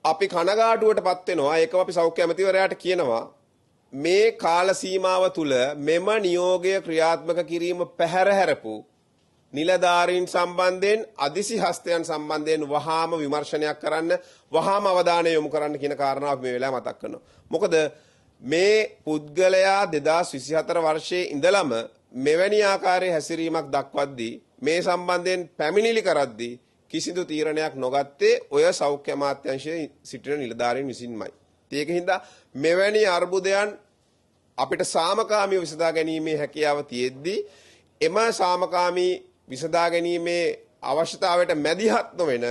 අපි කනගාටුවටපත් වෙනවා. ඒකම අපි සෞඛ්‍ය ඇමතිවරයාට කියනවා මේ කාල සීමාව තුල මෙම නියෝගය ක්‍රියාත්මක කිරීම පැහැර හැරපු නිලධාරීන් සම්බන්ධයෙන් අදිසි හස්තයන් සම්බන්ධයෙන් වහාම විමර්ශනයක් කරන්න වහාම අවධානය යොමු කරන්න කියන කාරණාව මේ වෙලාවේ මතක් කරනවා. මොකද මේ පුද්ගලයා 2024 වර්ෂයේ ඉඳලම මෙවැනි ආකාරයේ හැසිරීමක් දක්වද්දී මේ සම්බන්ධයෙන් පැමිණිලි කරද්දී කිසිදු තීරණයක් නොගත්තේ ඔය සෞඛ්‍ය අමාත්‍යාංශයේ සිටින නිලධාරීන් විසින්මයි. ඒකින්ද මෙවැනි අර්බුදයන් අපිට සාමකාමීව විසඳා ගැනීමේ හැකියාව තියෙද්දී එම සාමකාමී විසඳා ගැනීමේ අවශ්‍යතාවයට මැදිහත් නොවන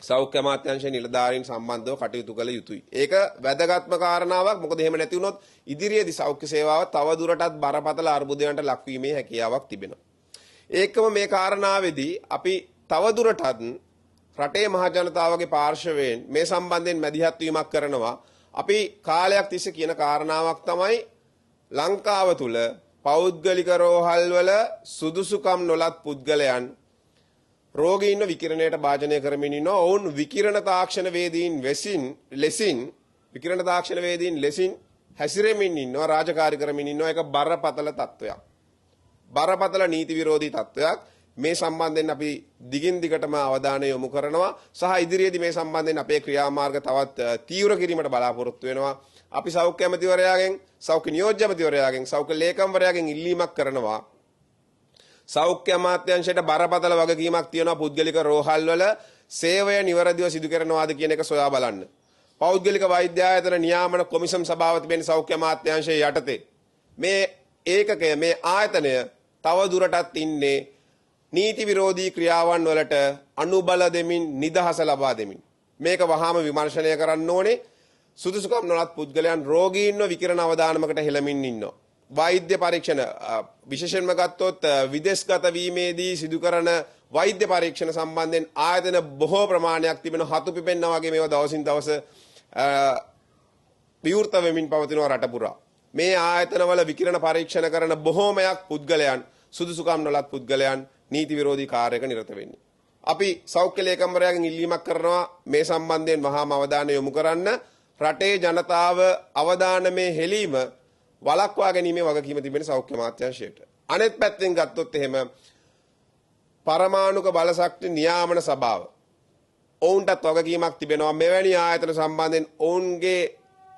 සෞඛ්‍ය අමාත්‍යාංශයේ නිලධාරීන් සම්බන්ධව කටයුතු කළ යුතුයි. ඒක වැදගත්ම කාරණාවක්. මොකද එහෙම නැති වුණොත් ඉදිරියේදී සෞඛ්‍ය සේවාව තව දුරටත් බරපතල අර්බුදයන්ට ලක්වීමේ හැකියාවක් තිබෙනවා. ඒකම මේ කාරණාවේදී අපි තව දුරටත් රටේ මහ ජනතාවගේ පාර්ශවයෙන් මේ සම්බන්ධයෙන් මැදිහත් වීමක් කරනවා. අපි කාලයක් තිස්සේ කියන කාරණාවක් තමයි ලංකාව තුල පෞද්ගලික රෝහල්වල සුදුසුකම් නොලත් පුද්ගලයන් රෝගීන්ව විකිරණයට භාජනය කරමින් ඉන්නවා. ඔවුන් විකිරණ තාක්ෂණ වේදීන් ලෙසින් හැසිරෙමින් ඉන්නවා, රාජකාරී කරමින් ඉන්නවා. ඒක බරපතල තත්වයක්. බරපතල නීති විරෝධී තත්වයක්. මේ සම්බන්ධයෙන් අපි දිගින් දිගටම අවධානය යොමු කරනවා සහ ඉදිරියේදී මේ සම්බන්ධයෙන් අපේ ක්‍රියාමාර්ග තවත් තීව්‍ර කිරීමට බලාපොරොත්තු වෙනවා. අපි සෞඛ්‍ය ඇමතිවරයාගෙන්, සෞඛ්‍ය නියෝජ්‍ය ඇමතිවරයාගෙන්, සෞඛ්‍ය ලේකම්වරයාගෙන් ඉල්ලීමක් කරනවා. සෞඛ්‍ය අමාත්‍යාංශයට බරපතල වගකීමක් තියෙනවා පුද්ගලික රෝහල් වල සේවය නිවැරදිව සිදු කරනවාද කියන එක සොයා බලන්න. පෞද්ගලික වෛද්‍ය ආයතන නියාමන කොමිසම් සභාව තිබෙන සෞඛ්‍ය අමාත්‍යාංශයේ යටතේ මේ ඒකකය, මේ ආයතනය තව දුරටත් ඉන්නේ නීති විරෝධී ක්‍රියාවන් වලට අනුබල දෙමින්, නිදහස ලබා දෙමින්. මේක වහාම විමර්ශනය කරන්න ඕනේ. සුදුසුකම් නොලත් පුද්ගලයන් රෝගීන්ව විකිරණ අවදානමකට හෙළමින් ඉන්නවා. වෛද්‍ය පරීක්ෂණ විශේෂයෙන්ම ගත්තොත් විදේශගත වීමේදී සිදු කරන වෛද්‍ය පරීක්ෂණ සම්බන්ධයෙන් ආයතන බොහෝ ප්‍රමාණයක් තිබෙන හතු පිපෙන්නා වගේ මේවා දවසින් දවස විවෘත වෙමින් පවතිනවා රට පුරා. මේ ආයතනවල විකිරණ පරීක්ෂණ කරන බොහෝමයක් පුද්ගලයන් සුදුසුකම් නොලත් පුද්ගලයන් නීති විරෝධී කාර්යයක නිරත වෙන්නේ. අපි සෞඛ්‍ය ලේකම්වරයාගෙන් ඉල්ලීමක් කරනවා මේ සම්බන්ධයෙන් වහාම අවධානය යොමු කරන්න. රටේ ජනතාව අවදානමේ හෙලීම වළක්වා ගැනීමේ වගකීම තිබෙන සෞඛ්‍ය අමාත්‍යාංශයට. අනෙත් පැත්තෙන් ගත්තොත් එහෙම පරමාණුක බලශක්ති නියාමන සභාව ඔවුන්ටත් වගකීමක් තිබෙනවා මෙවැනි ආයතන සම්බන්ධයෙන් ඔවුන්ගේ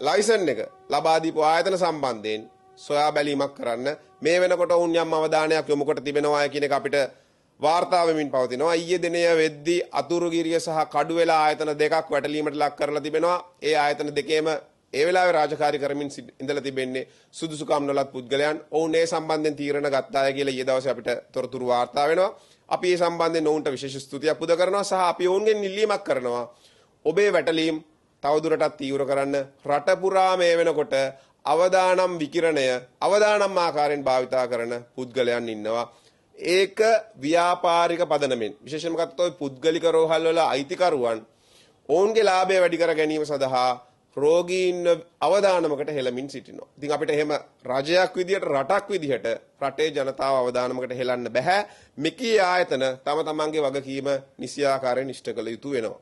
ලයිසන් එක ලබා දීපු ආයතන සම්බන්ධයෙන් සොයා බැලීමක් කරන්න. මේ වෙනකොට ඔවුන් යම් අවධානයක් යොමු කොට තිබෙනවා කියන එක අපිට වාර්තා වෙමින් පවතිනවා. ඊයේ දිනය වෙද්දී අතුරුගිරිය සහ කඩුවෙල ආයතන දෙකක් වැටලීමට ලක් කරලා තිබෙනවා. ඒ ආයතන දෙකේම ඒ වෙලාවේ රාජකාරී කරමින් ඉඳලා තිබෙන්නේ සුදුසුකම් නොලත් පුද්ගලයන්. ඔවුන් ඒ සම්බන්ධයෙන් තීරණ ගත්තාය කියලා ඊයේ දවසේ අපිට තොරතුරු වාර්තා වෙනවා. අපි මේ සම්බන්ධයෙන් ඔවුන්ට විශේෂ ස්තුතියක් පුද කරනවා සහ අපි ඔවුන්ගෙන් ඉල්ලීමක් කරනවා. ඔබේ වැටලීම් තවදුරටත් තීව්‍ර කරන්න. රට පුරා මේ වෙනකොට අවදානම් විකිරණය අවදානම් ආකාරයෙන් භාවිතා කරන පුද්ගලයන් ඉන්නවා. ඒක ව්‍යාපාරික පදනමෙන් විශේෂයෙන්ම ගත්තොත් පුද්ගලික රෝහල් වල අයිතිකරුවන් ඔවුන්ගේ ලාභය වැඩි කර ගැනීම සඳහා රෝගීන් අවදානමකට හෙළමින් සිටිනවා. ඉතින් අපිට එහෙම රජයක් විදියට, රටක් විදියට රටේ ජනතාව අවදානමකට හෙළන්න බෑ. මෙකී ආයතන තම තමන්ගේ වගකීම නිසියාකාරයෙන් ඉෂ්ට කළ යුතු වෙනවා.